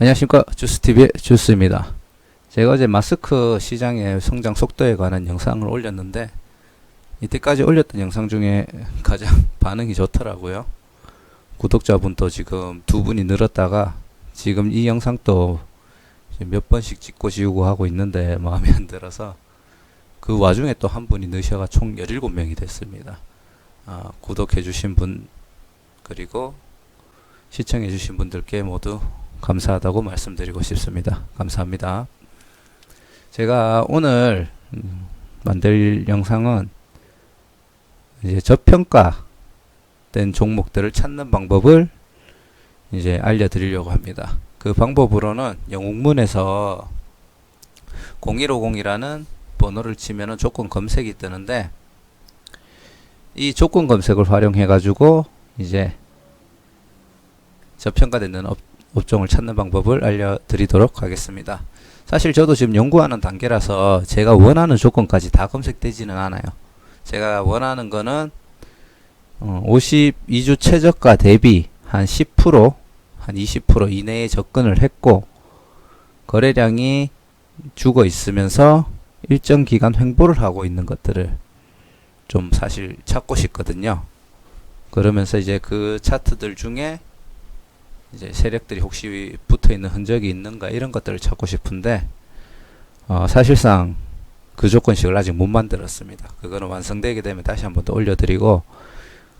안녕하십니까. 주스TV의 주스입니다. 제가 어제 마스크 시장의 성장 속도에 관한 영상을 올렸는데 이때까지 올렸던 영상 중에 가장 반응이 좋더라고요. 구독자분도 지금 2분이 늘었다가 지금 이 영상도 몇 번씩 찍고 지우고 하고 있는데 마음에 안 들어서 그 와중에 또 한 분이 넣으셔가 총 17명이 됐습니다. 구독해주신 분 그리고 시청해주신 분들께 모두 감사하다고 말씀드리고 싶습니다. 감사합니다. 제가 오늘 만들 영상은 이제 저평가된 종목들을 찾는 방법을 이제 알려드리려고 합니다. 그 방법으로는 영웅문에서 0150이라는 번호를 치면은 조건 검색이 뜨는데 이 조건 검색을 활용해 가지고 이제 저평가되는 업종을 찾는 방법을 알려드리도록 하겠습니다. 사실 저도 지금 연구하는 단계라서 제가 원하는 조건까지 다 검색되지는 않아요. 제가 원하는 거는 52주 최저가 대비 한 10%, 한 20% 이내에 접근을 했고 거래량이 죽어 있으면서 일정 기간 횡보를 하고 있는 것들을 좀 사실 찾고 싶거든요. 그러면서 이제 그 차트들 중에 이제 세력들이 혹시 붙어있는 흔적이 있는가 이런 것들을 찾고 싶은데 사실상 그 조건식을 아직 못 만들었습니다. 그거는 완성되게 되면 다시 한번 더 올려드리고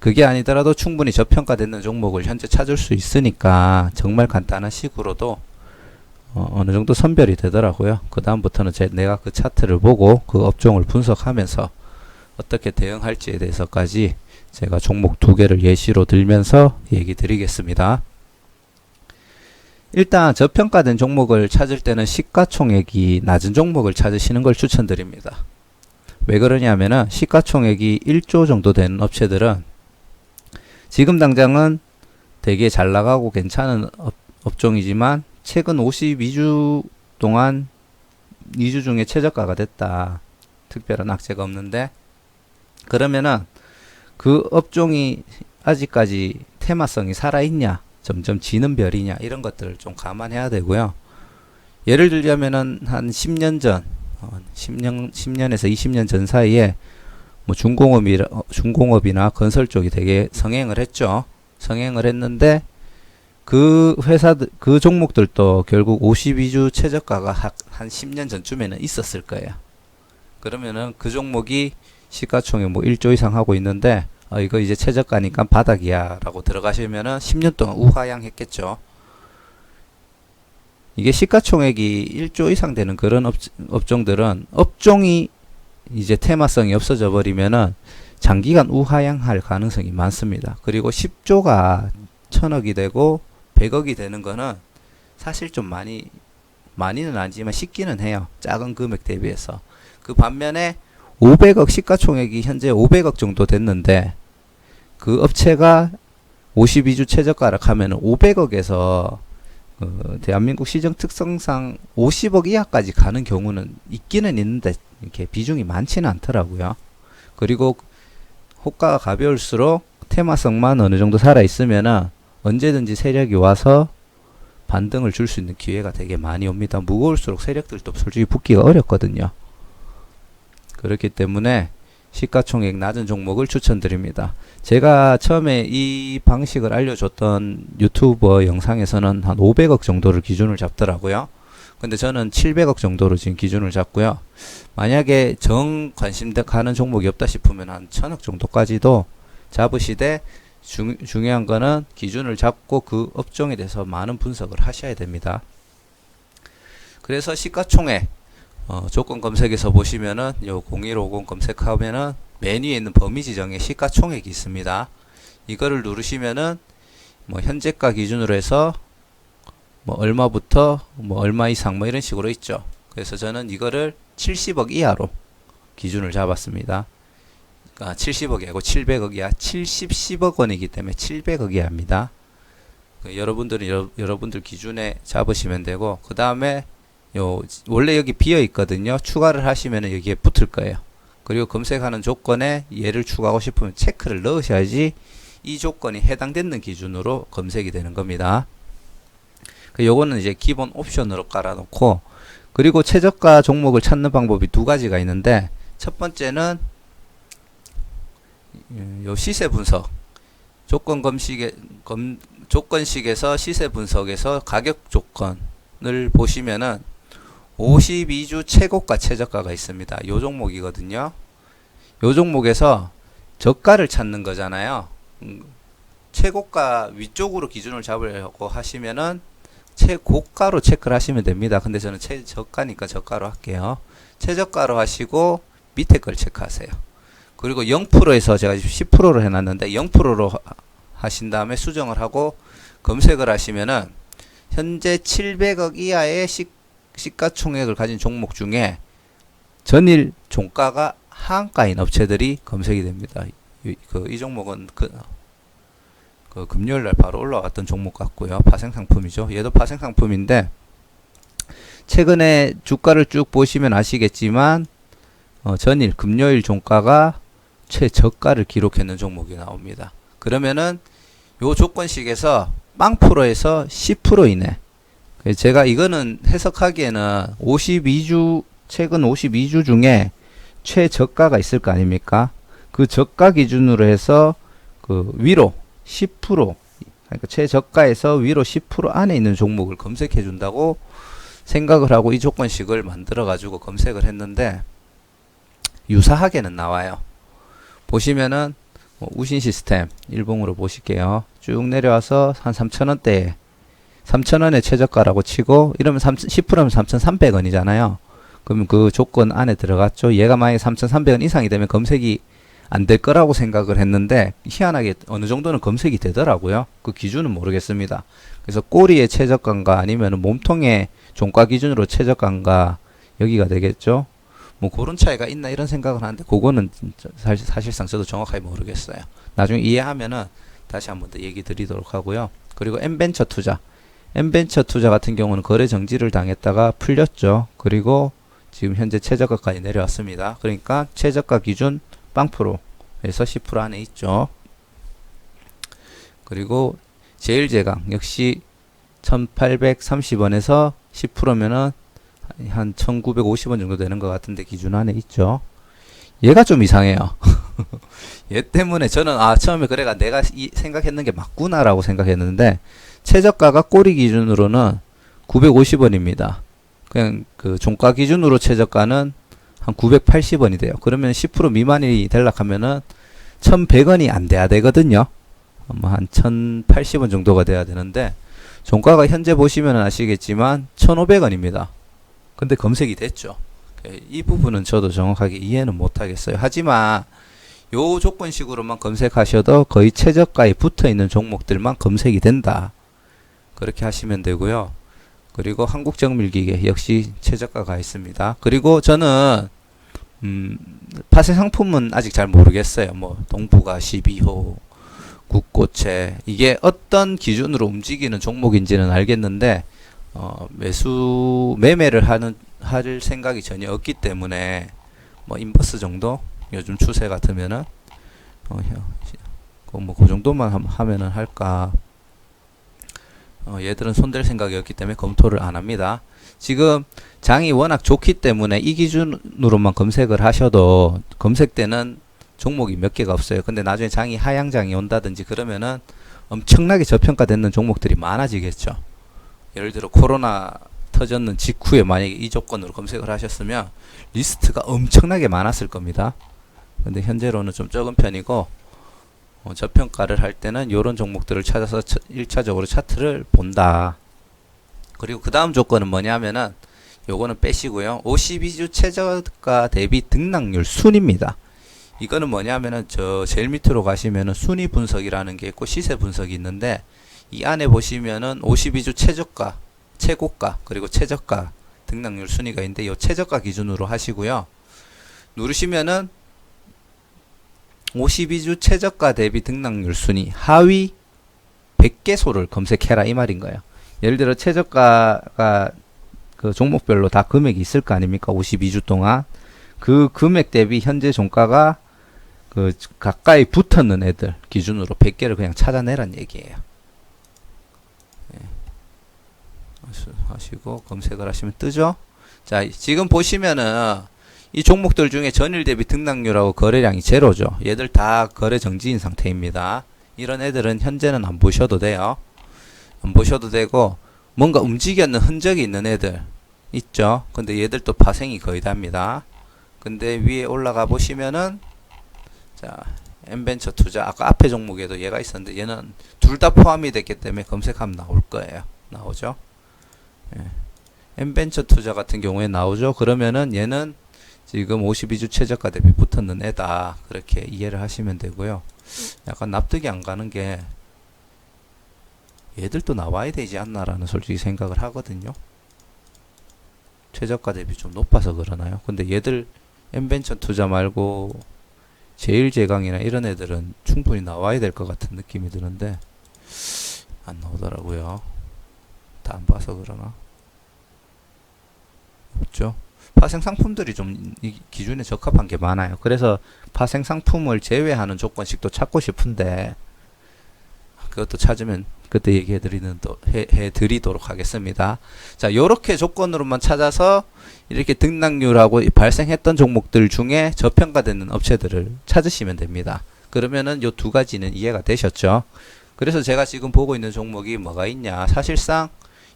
그게 아니더라도 충분히 저평가되는 종목을 현재 찾을 수 있으니까 정말 간단한 식으로도 어느 정도 선별이 되더라고요. 그 다음부터는 내가 그 차트를 보고 그 업종을 분석하면서 어떻게 대응할지에 대해서까지 제가 종목 2개를 예시로 들면서 얘기 드리겠습니다. 일단 저평가된 종목을 찾을 때는 시가총액이 낮은 종목을 찾으시는 걸 추천드립니다. 왜 그러냐면은 시가총액이 1조 정도 되는 업체들은 지금 당장은 되게 잘 나가고 괜찮은 업종이지만 최근 52주 동안 2주 중에 최저가가 됐다. 특별한 악재가 없는데 그러면은 그 업종이 아직까지 테마성이 살아있냐 점점 지는 별이냐 이런 것들을 좀 감안해야 되고요. 예를 들자면은 한 10년 전 10년에서 20년 전 사이에 뭐 중공업이나 건설 쪽이 되게 성행을 했죠. 성행을 했는데 그 회사들 그 종목들도 결국 52주 최저가가 한 10년 전쯤에는 있었을 거예요. 그러면은 그 종목이 시가총액 뭐 1조 이상 하고 있는데 이거 이제 최저가니까 바닥이야 라고 들어가시면은 10년 동안 우하향했겠죠. 이게 시가총액이 1조 이상 되는 그런 업종들은 업종이 이제 테마성이 없어져 버리면은 장기간 우하향할 가능성이 많습니다. 그리고 10조가 1000억이 되고 100억이 되는 거는 사실 좀 많이는 아니지만 쉽기는 해요. 작은 금액 대비해서. 그 반면에 500억 시가총액이 현재 500억 정도 됐는데 그 업체가 52주 최저가락 하면 500억에서 대한민국 시정 특성상 50억 이하까지 가는 경우는 있기는 있는데 이렇게 비중이 많지는 않더라고요. 그리고 호가가 가벼울수록 테마성만 어느 정도 살아 있으면은 언제든지 세력이 와서 반등을 줄 수 있는 기회가 되게 많이 옵니다. 무거울수록 세력들도 솔직히 붙기가 어렵거든요. 그렇기 때문에 시가총액 낮은 종목을 추천드립니다. 제가 처음에 이 방식을 알려줬던 유튜버 영상에서는 한 500억 정도를 기준을 잡더라고요. 근데 저는 700억 정도로 지금 기준을 잡고요. 만약에 정 관심 가는 종목이 없다 싶으면 한 1000억 정도까지도 잡으시되 중요한 거는 기준을 잡고 그 업종에 대해서 많은 분석을 하셔야 됩니다. 그래서 시가총액 조건 검색에서 보시면은 요 0150 검색하면은 메뉴에 있는 범위 지정에 시가총액이 있습니다. 이거를 누르시면은 뭐 현재가 기준으로 해서 뭐 얼마부터 뭐 얼마 이상 뭐 이런 식으로 있죠. 그래서 저는 이거를 70억 이하로 기준을 잡았습니다. 그러니까 70억이 아니고 700억 이하 10억 원이기 때문에 700억 이하입니다. 여러분들은 여러분들 기준에 잡으시면 되고 그 다음에 원래 여기 비어 있거든요. 추가를 하시면 여기에 붙을 거예요. 그리고 검색하는 조건에 얘를 추가하고 싶으면 체크를 넣으셔야지 이 조건이 해당되는 기준으로 검색이 되는 겁니다. 요거는 이제 기본 옵션으로 깔아놓고, 그리고 최저가 종목을 찾는 방법이 두 가지가 있는데, 첫 번째는 요 시세 분석, 조건식에서 시세 분석에서 가격 조건을 보시면은 52주 최고가 최저가가 있습니다. 요 종목이거든요. 요 종목에서 저가를 찾는 거잖아요. 최고가 위쪽으로 기준을 잡으려고 하시면은 최고가로 체크를 하시면 됩니다. 근데 저는 최저가니까 저가로 할게요. 최저가로 하시고 밑에 걸 체크하세요. 그리고 0%에서 제가 지금 10%로 해놨는데 0%로 하신 다음에 수정을 하고 검색을 하시면은 현재 700억 이하의 시가총액을 가진 종목 중에 전일 종가가 하한가인 업체들이 검색이 됩니다. 이 종목은 그 금요일날 바로 올라왔던 종목 같고요. 파생상품이죠. 얘도 파생상품인데 최근에 주가를 쭉 보시면 아시겠지만 전일 금요일 종가가 최저가를 기록했는 종목이 나옵니다. 그러면은 요 조건식에서 빵프로에서 10% 이내, 제가 이거는 해석하기에는 52주 최근 52주 중에 최저가가 있을 거 아닙니까? 그 저가 기준으로 해서 그 위로 10%, 그러니까 최저가에서 위로 10% 안에 있는 종목을 검색해 준다고 생각을 하고 이 조건식을 만들어 가지고 검색을 했는데 유사하게는 나와요. 보시면은 우신 시스템 일봉으로 보실게요. 쭉 내려와서 한 3,000원대에 3,000원의 최저가라고 치고 이러면 10%면 3,300원이잖아요. 그러면 그 조건 안에 들어갔죠. 얘가 만약에 3,300원 이상이 되면 검색이 안 될 거라고 생각을 했는데 희한하게 어느 정도는 검색이 되더라고요. 그 기준은 모르겠습니다. 그래서 꼬리의 최저가인가 아니면 몸통의 종가 기준으로 최저가인가 여기가 되겠죠. 뭐 그런 차이가 있나 이런 생각을 하는데 그거는 사실상 저도 정확하게 모르겠어요. 나중에 이해하면은 다시 한번 더 얘기 드리도록 하고요. 그리고 N벤처 투자 같은 경우는 거래 정지를 당했다가 풀렸죠. 그리고 지금 현재 최저가까지 내려왔습니다. 그러니까 최저가 기준 빵프로에서 10% 안에 있죠. 그리고 제일제강 역시 1830원에서 10%면은 한 1950원 정도 되는 것 같은데 기준 안에 있죠. 얘가 좀 이상해요. 얘 때문에 저는 처음에 그래가 내가 생각했는 게 맞구나라고 생각했는데 최저가가 꼬리 기준으로는 950원입니다. 그냥 그 종가 기준으로 최저가는 한 980원이 돼요. 그러면 10% 미만이 되려고 하면은 1100원이 안 돼야 되거든요. 뭐 한 1080원 정도가 돼야 되는데 종가가 현재 보시면 아시겠지만 1500원입니다. 근데 검색이 됐죠. 이 부분은 저도 정확하게 이해는 못하겠어요. 하지만 요 조건식으로만 검색하셔도 거의 최저가에 붙어있는 종목들만 검색이 된다. 그렇게 하시면 되고요. 그리고 한국정밀기계 역시 최저가가 있습니다. 그리고 저는 파생 상품은 아직 잘 모르겠어요. 뭐 동부가 12호, 국고채 이게 어떤 기준으로 움직이는 종목인지는 알겠는데 매매를 할 생각이 전혀 없기 때문에 뭐 인버스 정도 요즘 추세 같으면은 뭐 그 정도만 하면은 할까. 얘들은 손댈 생각이 없기 때문에 검토를 안 합니다. 지금 장이 워낙 좋기 때문에 이 기준으로만 검색을 하셔도 검색되는 종목이 몇 개가 없어요. 근데 나중에 장이 하향장이 온다든지 그러면은 엄청나게 저평가되는 종목들이 많아지겠죠. 예를 들어 코로나 터졌는 직후에 만약에 이 조건으로 검색을 하셨으면 리스트가 엄청나게 많았을 겁니다. 근데 현재로는 좀 적은 편이고 저평가를 할 때는 이런 종목들을 찾아서 1차적으로 차트를 본다. 그리고 그 다음 조건은 뭐냐면은 요거는 빼시고요. 52주 최저가 대비 등락률 순입니다. 이거는 뭐냐면은 저 제일 밑으로 가시면은 순위 분석이라는 게 있고 시세 분석이 있는데 이 안에 보시면은 52주 최저가, 최고가, 그리고 최저가 등락률 순위가 있는데 이 최저가 기준으로 하시고요. 누르시면은 52주 최저가 대비 등락률 순위 하위 100개소를 검색해라 이 말인 거예요. 예를 들어 최저가가 그 종목별로 다 금액이 있을 거 아닙니까? 52주 동안 그 금액 대비 현재 종가가 그 가까이 붙었는 애들 기준으로 100개를 그냥 찾아내란 얘기예요. 하시고 검색을 하시면 뜨죠. 자, 지금 보시면은 이 종목들 중에 전일 대비 등락률하고 거래량이 제로죠. 얘들 다 거래 정지인 상태입니다. 이런 애들은 현재는 안 보셔도 돼요. 안 보셔도 되고, 뭔가 움직였는 흔적이 있는 애들 있죠. 근데 얘들도 파생이 거의 답니다. 근데 위에 올라가 보시면은, 자, N벤처 투자, 아까 앞에 종목에도 얘가 있었는데 얘는 둘 다 포함이 됐기 때문에 검색하면 나올 거예요. 나오죠. 예. N벤처 투자 같은 경우에 나오죠. 그러면은 얘는 지금 52주 최저가 대비 붙었는 애다. 그렇게 이해를 하시면 되고요. 약간 납득이 안 가는 게 얘들도 나와야 되지 않나라는 솔직히 생각을 하거든요. 최저가 대비 좀 높아서 그러나요? 근데 얘들 N벤처 투자 말고 제일제강이나 이런 애들은 충분히 나와야 될 것 같은 느낌이 드는데 안 나오더라고요. 다 안 봐서 그러나? 없죠. 파생 상품들이 좀 이 기준에 적합한 게 많아요. 그래서 파생 상품을 제외하는 조건식도 찾고 싶은데 그것도 찾으면 그때 해드리도록 하겠습니다. 자, 요렇게 조건으로만 찾아서 이렇게 등락률하고 발생했던 종목들 중에 저평가되는 업체들을 찾으시면 됩니다. 그러면은 요 두 가지는 이해가 되셨죠? 그래서 제가 지금 보고 있는 종목이 뭐가 있냐? 사실상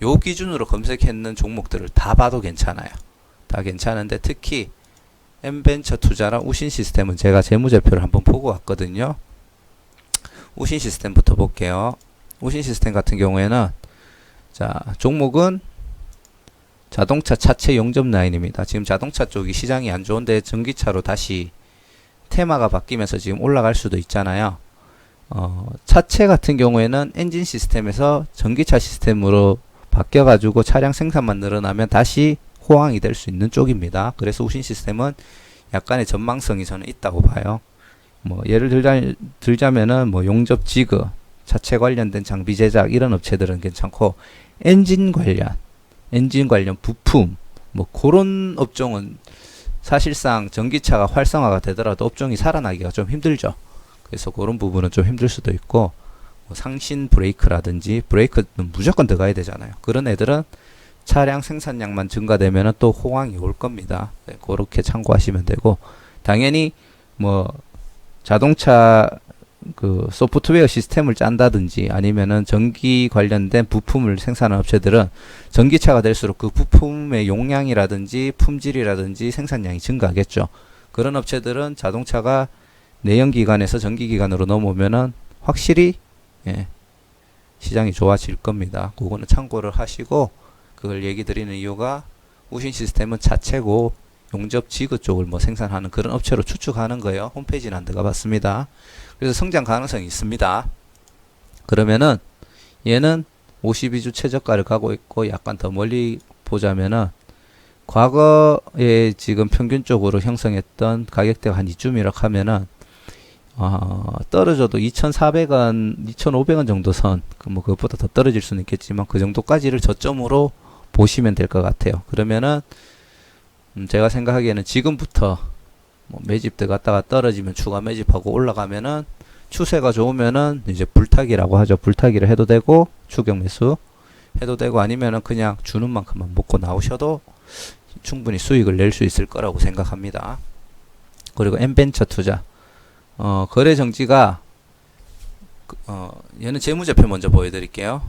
요 기준으로 검색했는 종목들을 다 봐도 괜찮아요. 다 괜찮은데 특히 N벤처 투자랑 우신 시스템은 제가 재무제표를 한번 보고 왔거든요. 우신 시스템부터 볼게요. 우신 시스템 같은 경우에는 자, 종목은 자동차 차체 용접 라인입니다. 지금 자동차 쪽이 시장이 안 좋은데 전기차로 다시 테마가 바뀌면서 지금 올라갈 수도 있잖아요. 차체 같은 경우에는 엔진 시스템에서 전기차 시스템으로 바뀌어가지고 차량 생산만 늘어나면 다시 호황이 될 수 있는 쪽입니다. 그래서 우신 시스템은 약간의 전망성이 저는 있다고 봐요. 뭐 예를 들자면은 뭐 용접 지그, 차체 관련된 장비 제작 이런 업체들은 괜찮고 엔진 관련 부품 뭐 그런 업종은 사실상 전기차가 활성화가 되더라도 업종이 살아나기가 좀 힘들죠. 그래서 그런 부분은 좀 힘들 수도 있고 뭐 상신 브레이크라든지 브레이크는 무조건 들어가야 되잖아요. 그런 애들은 차량 생산량만 증가되면 또 호황이 올 겁니다. 네, 그렇게 참고하시면 되고 당연히 뭐 자동차 그 소프트웨어 시스템을 짠다든지 아니면은 전기 관련된 부품을 생산하는 업체들은 전기차가 될수록 그 부품의 용량이라든지 품질이라든지 생산량이 증가하겠죠. 그런 업체들은 자동차가 내연기관에서 전기기관으로 넘어오면은 확실히 시장이 좋아질 겁니다. 그거는 참고를 하시고 그걸 얘기 드리는 이유가 우신 시스템은 자체고 용접 지그 쪽을 뭐 생산하는 그런 업체로 추측하는 거예요. 홈페이지는 안 들어가 봤습니다. 그래서 성장 가능성이 있습니다. 그러면은 얘는 52주 최저가를 가고 있고 약간 더 멀리 보자면은 과거에 지금 평균적으로 형성했던 가격대가 한 이쯤이라 하면은 떨어져도 2,400원, 2,500원 정도 선, 뭐 그것보다 더 떨어질 수는 있겠지만 그 정도까지를 저점으로 보시면 될 것 같아요. 그러면은 제가 생각하기에는 지금부터 뭐 매집 들어갔다가 떨어지면 추가 매집하고 올라가면은 추세가 좋으면은 이제 불타기라고 하죠. 불타기를 해도 되고 추격 매수 해도 되고 아니면은 그냥 주는 만큼만 먹고 나오셔도 충분히 수익을 낼 수 있을 거라고 생각합니다. 그리고 N벤처 투자 거래 정지가 얘는 재무제표 먼저 보여드릴게요.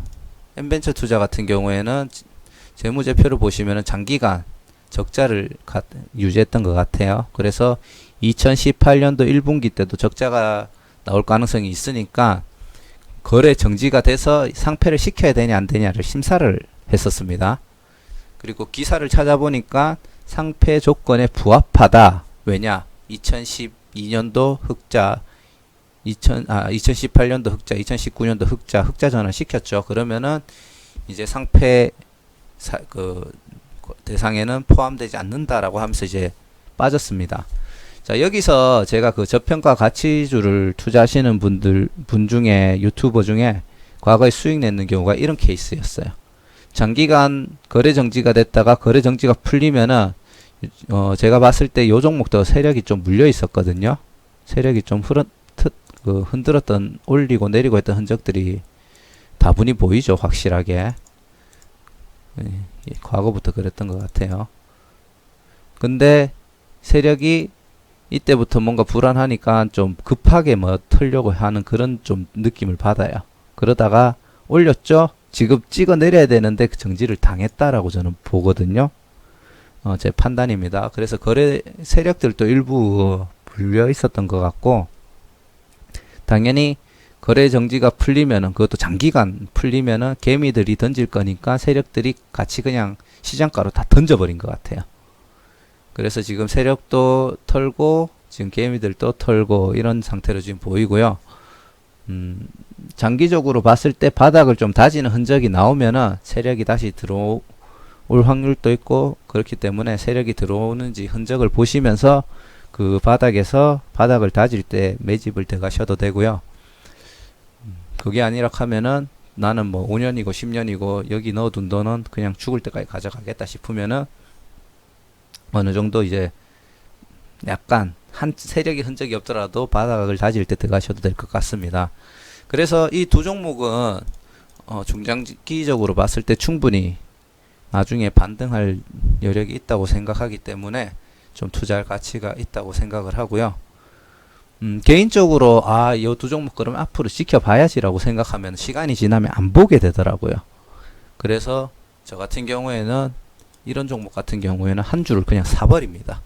N벤처 투자 같은 경우에는 재무제표를 보시면은 장기간 적자를 유지했던 것 같아요. 그래서 2018년도 1분기 때도 적자가 나올 가능성이 있으니까 거래 정지가 돼서 상패를 시켜야 되냐 안 되냐를 심사를 했었습니다. 그리고 기사를 찾아보니까 상패 조건에 부합하다. 왜냐? 2012년도 흑자 2018년도 흑자, 2019년도 흑자 전환 시켰죠. 그러면은 이제 상패 대상에는 포함되지 않는다라고 하면서 이제 빠졌습니다. 자, 여기서 제가 그 저평가 가치주를 투자하시는 분 중에 유튜버 중에 과거에 수익 냈는 경우가 이런 케이스였어요. 장기간 거래 정지가 됐다가 거래 정지가 풀리면은 제가 봤을 때 요 종목도 세력이 좀 물려 있었거든요. 세력이 좀 흔들었던 올리고 내리고 했던 흔적들이 다분히 보이죠, 확실하게. 과거부터 그랬던 것 같아요. 근데 세력이 이때부터 뭔가 불안하니까 좀 급하게 뭐 털려고 하는 그런 좀 느낌을 받아요. 그러다가 올렸죠? 지금 찍어 내려야 되는데 그 정지를 당했다라고 저는 보거든요. 제 판단입니다. 그래서 거래 세력들도 일부 불려 있었던 것 같고, 당연히 거래 정지가 풀리면은, 그것도 장기간 풀리면은 개미들이 던질 거니까 세력들이 같이 그냥 시장가로 다 던져버린 것 같아요. 그래서 지금 세력도 털고 지금 개미들도 털고 이런 상태로 지금 보이고요. 장기적으로 봤을 때 바닥을 좀 다지는 흔적이 나오면은 세력이 다시 들어올 확률도 있고, 그렇기 때문에 세력이 들어오는지 흔적을 보시면서 그 바닥에서 바닥을 다질 때 매집을 들어가셔도 되고요. 그게 아니라 하면은 나는 뭐 5년이고 10년이고 여기 넣어둔 돈은 그냥 죽을 때까지 가져가겠다 싶으면은 어느 정도 이제 약간 한 세력의 흔적이 없더라도 바닥을 다질 때 들어가셔도 될 것 같습니다. 그래서 이 두 종목은 중장기적으로 봤을 때 충분히 나중에 반등할 여력이 있다고 생각하기 때문에 좀 투자할 가치가 있다고 생각을 하고요. 개인적으로 이 두 종목 그러면 앞으로 지켜봐야지라고 생각하면 시간이 지나면 안 보게 되더라고요. 그래서 저 같은 경우에는 이런 종목 같은 경우에는 한 주를 그냥 사버립니다.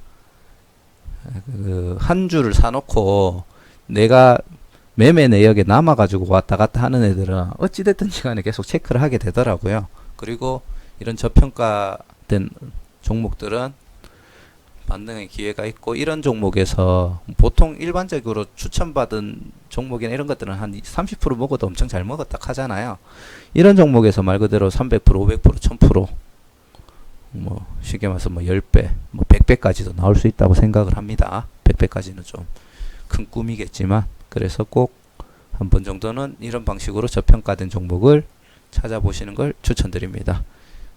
한 주를 사놓고 내가 매매 내역에 남아가지고 왔다 갔다 하는 애들은 어찌됐든 시간에 계속 체크를 하게 되더라고요. 그리고 이런 저평가된 종목들은 반등의 기회가 있고, 이런 종목에서 보통 일반적으로 추천받은 종목이나 이런 것들은 한 30% 먹어도 엄청 잘 먹었다 하잖아요. 이런 종목에서 말 그대로 300%, 500%, 1000% 뭐 쉽게 말해서 뭐 10배, 뭐 100배까지도 나올 수 있다고 생각을 합니다. 100배까지는 좀 큰 꿈이겠지만, 그래서 꼭 한 번 정도는 이런 방식으로 저평가된 종목을 찾아보시는 걸 추천드립니다.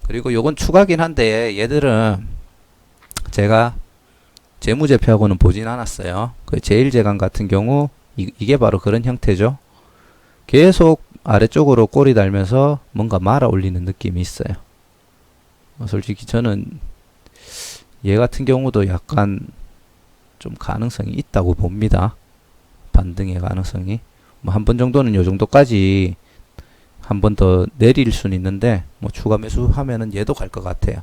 그리고 요건 추가긴 한데 얘들은 제가 재무제표하고는 보진 않았어요. 그 제일제강 같은 경우 이게 바로 그런 형태죠. 계속 아래쪽으로 꼬리 달면서 뭔가 말아 올리는 느낌이 있어요. 솔직히 저는 얘 같은 경우도 약간 좀 가능성이 있다고 봅니다. 반등의 가능성이. 뭐 한 번 정도는 요 정도까지 한 번 더 내릴 수는 있는데, 뭐 추가 매수하면은 얘도 갈 것 같아요.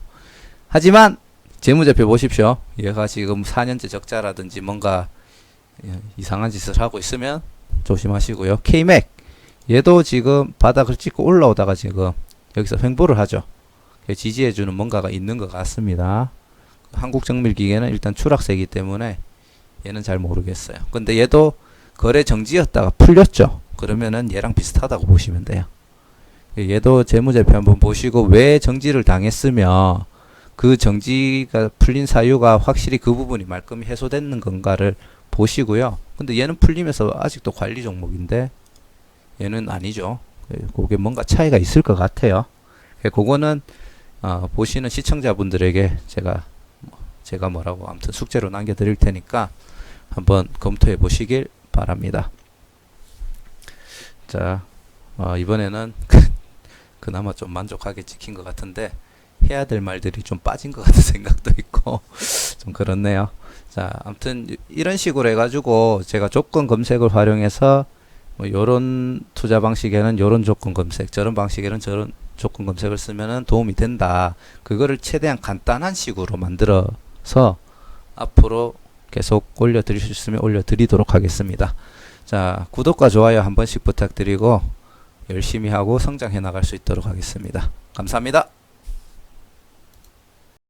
하지만 재무제표 보십시오. 얘가 지금 4년째 적자라든지 뭔가 이상한 짓을 하고 있으면 조심하시고요. K맥 얘도 지금 바닥을 찍고 올라오다가 지금 여기서 횡보를 하죠. 지지해주는 뭔가가 있는 것 같습니다. 한국정밀기계는 일단 추락세이기 때문에 얘는 잘 모르겠어요. 근데 얘도 거래 정지였다가 풀렸죠. 그러면은 얘랑 비슷하다고 보시면 돼요. 얘도 재무제표 한번 보시고 왜 정지를 당했으며 그 정지가 풀린 사유가 확실히 그 부분이 말끔히 해소되는 건가를 보시고요. 근데 얘는 풀리면서 아직도 관리 종목인데 얘는 아니죠. 그게 뭔가 차이가 있을 것 같아요. 그거는 보시는 시청자분들에게 제가 뭐라고 아무튼 숙제로 남겨드릴 테니까 한번 검토해 보시길 바랍니다. 자, 이번에는 그나마 좀 만족하게 찍힌 것 같은데 해야 될 말들이 좀 빠진 것 같은 생각도 있고 좀 그렇네요. 자, 아무튼 이런 식으로 해가지고 제가 조건 검색을 활용해서 뭐 요런 투자 방식에는 요런 조건 검색, 저런 방식에는 저런 조건 검색을 쓰면은 도움이 된다. 그거를 최대한 간단한 식으로 만들어서 앞으로 계속 올려드릴 수 있으면 올려드리도록 하겠습니다. 자, 구독과 좋아요 한 번씩 부탁드리고 열심히 하고 성장해 나갈 수 있도록 하겠습니다. 감사합니다.